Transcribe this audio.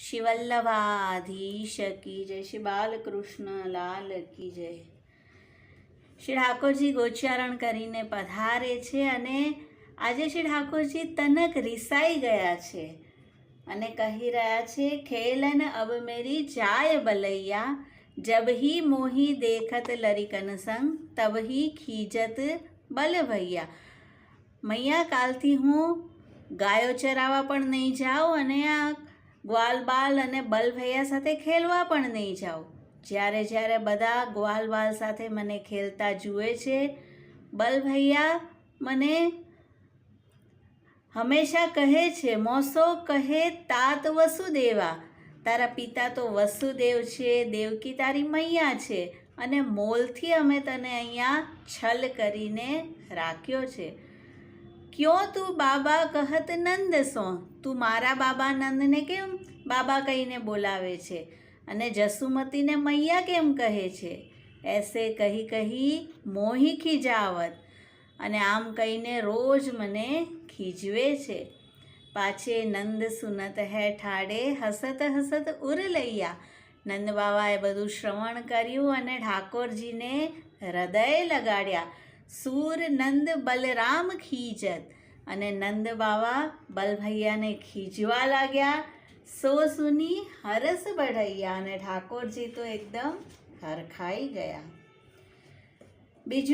શિવલ્લભાધીશ કી જય, શ્રી બાલકૃષ્ણ લાલ કી જય। શ્રી ઠાકોરજી ગોચારણ કરીને પધારે છે અને આજે શ્રી ઠાકોરજી તનક રિસાઈ ગયા છે અને કહી રહ્યા છે, ખેલન અબ મેરી જાય બલૈયા, જબ હી મોહી દેખત લરિકન સંગ, તબ હી ખીજત બલ ભૈયા। મૈયા કાલથી હું ગાયો ચરાવવા પણ નહીં જાઉં અને આ ગ્વાલ બાલ અને બલ ભૈયા સાથે ખેલવા પણ નહીં જાઉં। જ્યારે જ્યારે બધા ગ્વાલ બાલ સાથે મને ખેલતા જુએ છે, બલ ભૈયા મને હંમેશા કહે છે, મોસો કહે તાત વસુદેવા, તારા પિતા તો વસુદેવ છે, દેવકી તારી મૈયા છે અને મોલથી અમે તને અહીંયા છલ કરીને રાખ્યો છે। ક્યો તું બાબા કહત નંદ સો, તું મારા બાબા નંદને કેમ બાબા કહીને બોલાવે છે અને જસુમતીને મૈયા કેમ કહે છે? એસે કહી કહી મોહી ખીજાવત, અને આમ કહીને રોજ મને ખીજવે છે। પાછે નંદ સુનત હે ઠાડે, હસત હસત ઉર લૈયા। નંદ બાબાએ બધું શ્રવણ કર્યું અને ઠાકોરજીને હૃદય લગાડ્યા। સૂર નંદ બલરામ ખીજત, અને નંદ બાબા બલભૈયાને ખીજવા લાગ્યા। સો સુની હરસ બઢૈયા, અને ઠાકોરજી તો એકદમ હરખાઈ ગયા। બીજું